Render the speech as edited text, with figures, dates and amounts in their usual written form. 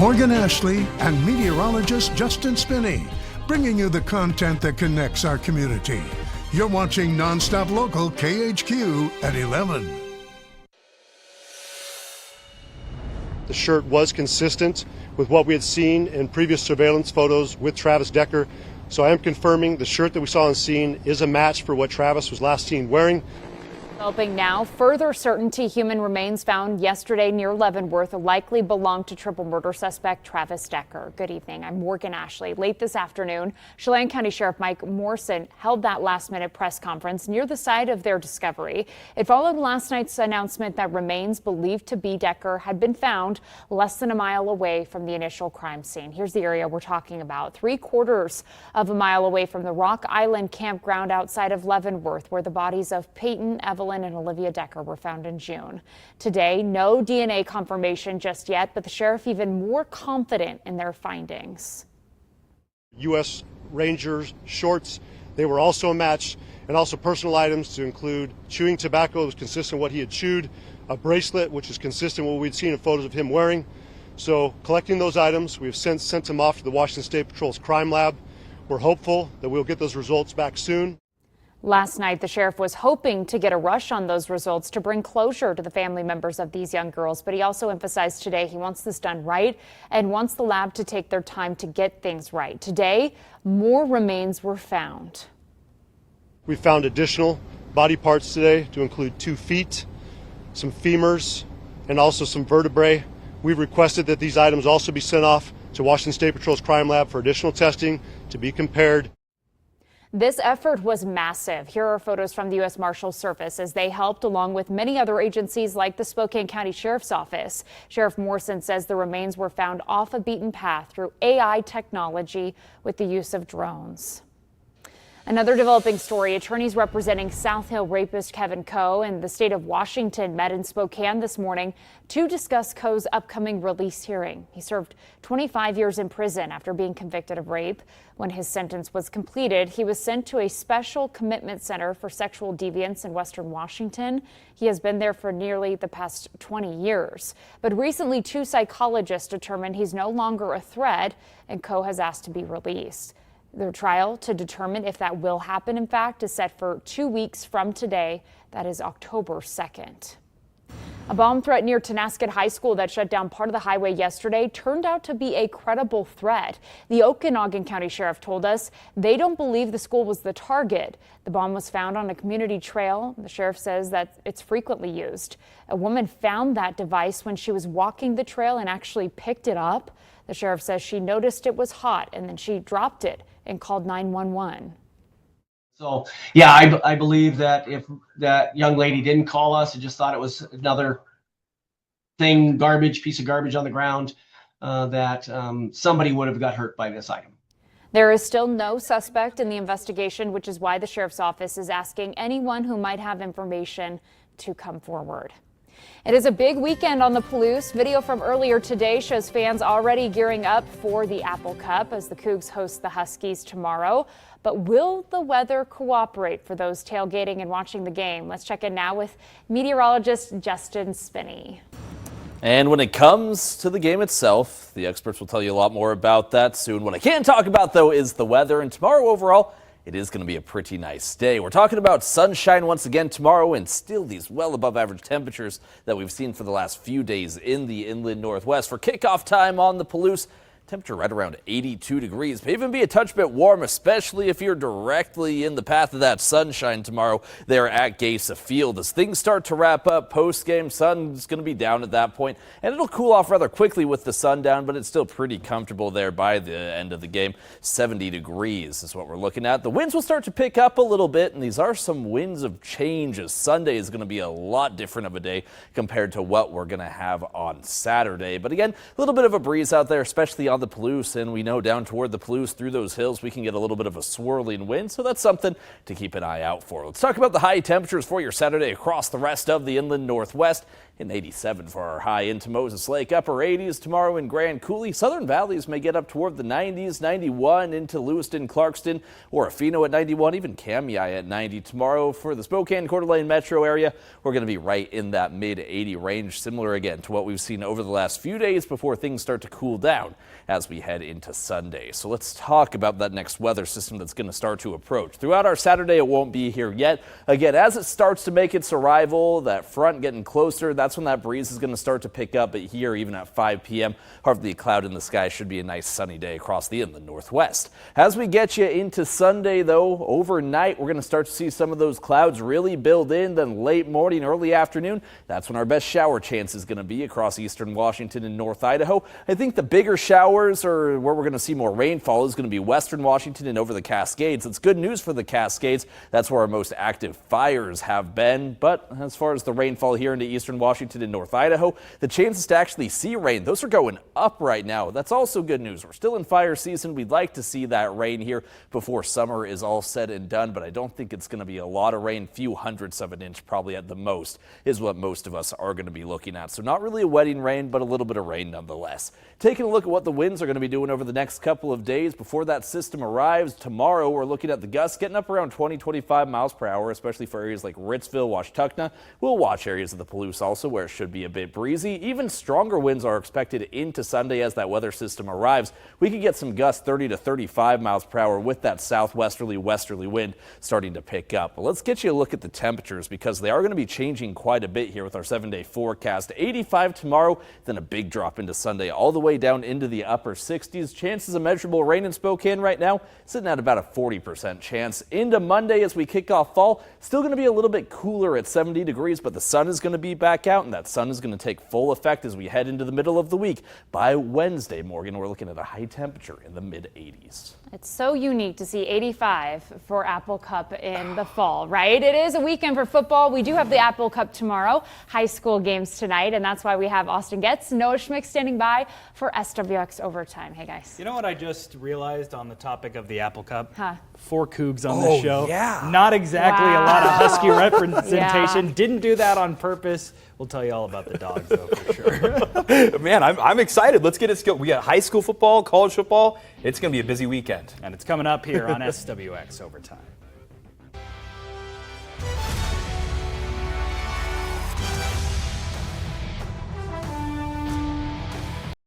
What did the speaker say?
Morgan Ashley and meteorologist Justin Spinney, bringing you the content that connects our community. You're watching NonStop Local KHQ at 11. The shirt was consistent with what we had seen in previous surveillance photos with Travis Decker. So I am confirming the shirt that we saw on scene is a match for what Travis was last seen wearing. Developing now, further certainty human remains found yesterday near Leavenworth likely belonged to triple murder suspect Travis Decker. Good evening. I'm Morgan Ashley. Late this afternoon, Chelan County Sheriff Mike Morrison held that last-minute press conference near the site of their discovery. It followed last night's announcement that remains believed to be Decker had been found less than a mile away from the initial crime scene. Here's the area we're talking about, 3/4 of a mile away from the Rock Island campground outside of Leavenworth, where the bodies of Peyton, Evelyn, and Olivia Decker were found in June. Today, no DNA confirmation just yet, but the sheriff even more confident in their findings. U.S. Rangers shorts, they were also a match, and also personal items to include chewing tobacco, was consistent with what he had chewed, a bracelet, which is consistent with what we'd seen in photos of him wearing. So collecting those items, we've since sent them off to the Washington State Patrol's crime lab. We're hopeful that we'll get those results back soon. Last night, the sheriff was hoping to get a rush on those results to bring closure to the family members of these young girls. But he also emphasized today he wants this done right and wants the lab to take their time to get things right. Today, more remains were found. We found additional body parts today to include 2 feet, some femurs, and also some vertebrae. We've requested that these items also be sent off to Washington State Patrol's crime lab for additional testing to be compared. This effort was massive. Here are photos from the U.S. Marshals Service as they helped along with many other agencies like the Spokane County Sheriff's Office. Sheriff Morrison says the remains were found off a beaten path through AI technology with the use of drones. Another developing story, attorneys representing South Hill rapist Kevin Coe and the state of Washington met in Spokane this morning to discuss Coe's upcoming release hearing. He served 25 years in prison after being convicted of rape. When his sentence was completed, he was sent to a special commitment center for sexual deviants in Western Washington. He has been there for nearly the past 20 years. But recently, 2 psychologists determined he's no longer a threat, and Coe has asked to be released. The trial to determine if that will happen, in fact, is set for 2 weeks from today. That is October 2nd. A bomb threat near Tonasket High School that shut down part of the highway yesterday turned out to be a credible threat. The Okanogan County Sheriff told us they don't believe the school was the target. The bomb was found on a community trail. The sheriff says that it's frequently used. A woman found that device when she was walking the trail and actually picked it up. The sheriff says she noticed it was hot and then she dropped it and called 911. So, yeah, I believe that if that young lady didn't call us and just thought it was another thing, piece of garbage on the ground, that somebody would have got hurt by this item. There is still no suspect in the investigation, which is why the sheriff's office is asking anyone who might have information to come forward. It is a big weekend on the Palouse. Video from earlier today shows fans already gearing up for the Apple Cup as the Cougs host the Huskies tomorrow. But will the weather cooperate for those tailgating and watching the game? Let's check in now with meteorologist Justin Spinney. And when it comes to the game itself, the experts will tell you a lot more about that soon. What I can talk about, though, is the weather. And tomorrow overall, it is going to be a pretty nice day. We're talking about sunshine once again tomorrow and still these well above average temperatures that we've seen for the last few days in the inland Northwest. For kickoff time on the Palouse, temperature right around 82 degrees. May even be a touch bit warm, especially if you're directly in the path of that sunshine tomorrow there at Gesa Field. As things start to wrap up post-game, sun's going to be down at that point, and it'll cool off rather quickly with the sun down, but it's still pretty comfortable there by the end of the game. 70 degrees is what we're looking at. The winds will start to pick up a little bit, and these are some winds of change, as Sunday is going to be a lot different of a day compared to what we're going to have on Saturday. But again, a little bit of a breeze out there, especially on the Palouse, and we know down toward the Palouse through those hills we can get a little bit of a swirling wind, so that's something to keep an eye out for. Let's talk about the high temperatures for your Saturday across the rest of the inland Northwest. and 87 for our high into Moses Lake. Upper 80s tomorrow in Grand Coulee. Southern Valleys may get up toward the 90s, 91 into Lewiston, Clarkston, Orofino at 91, even Kamei at 90 tomorrow. For the Spokane, Coeur d'Alene metro area, we're going to be right in that mid-80 range, similar again to what we've seen over the last few days before things start to cool down as we head into Sunday. So let's talk about that next weather system that's going to start to approach. Throughout our Saturday, it won't be here yet. Again, as it starts to make its arrival, that front getting closer, that's when that breeze is going to start to pick up. But here, even at 5 p.m., hardly a cloud in the sky. Should be a nice sunny day across the inland northwest. As we get you into Sunday, though, overnight, we're going to start to see some of those clouds really build in. Then late morning, early afternoon, that's when our best shower chance is going to be across eastern Washington and North Idaho. I think the bigger showers, or where we're going to see more rainfall, is going to be western Washington and over the Cascades. It's good news for the Cascades. That's where our most active fires have been. But as far as the rainfall here into eastern Washington and North Idaho, the chances to actually see rain, those are going up right now. That's also good news. We're still in fire season. We'd like to see that rain here before summer is all said and done, but I don't think it's going to be a lot of rain. Few hundredths of an inch probably at the most is what most of us are going to be looking at. So not really a wetting rain, but a little bit of rain nonetheless. Taking a look at what the winds are going to be doing over the next couple of days before that system arrives. Tomorrow, we're looking at the gusts getting up around 20-25 miles per hour, especially for areas like Ritzville, Washtuckna. We'll watch areas of the Palouse also where it should be a bit breezy. Even stronger winds are expected into Sunday as that weather system arrives. We could get some gusts 30 to 35 miles per hour with that southwesterly westerly wind starting to pick up. But let's get you a look at the temperatures because they are going to be changing quite a bit here with our 7-day forecast. 85 tomorrow, then a big drop into Sunday all the way down into the upper 60s. Chances of measurable rain in Spokane right now sitting at about a 40% chance. Into Monday as we kick off fall, still going to be a little bit cooler at 70 degrees, but the sun is going to be back out and that sun is going to take full effect as we head into the middle of the week. By Wednesday, Morgan, we're looking at a high temperature in the mid-80s. It's so unique to see 85 for Apple Cup in the fall, right? It is a weekend for football. We do have the Apple Cup tomorrow, high school games tonight, and that's why we have Austin Getz, Noah Schmick standing by for SWX Overtime. Hey, guys. You know what I just realized on the topic of the Apple Cup? Huh. 4 Cougs on this show. Yeah. Not exactly a lot of Husky representation. Yeah. Didn't do that on purpose. We'll tell you all about the dogs, though, for sure. Man, I'm excited. Let's get it skilled. We got high school football, college football. It's going to be a busy weekend. And it's coming up here on SWX Overtime.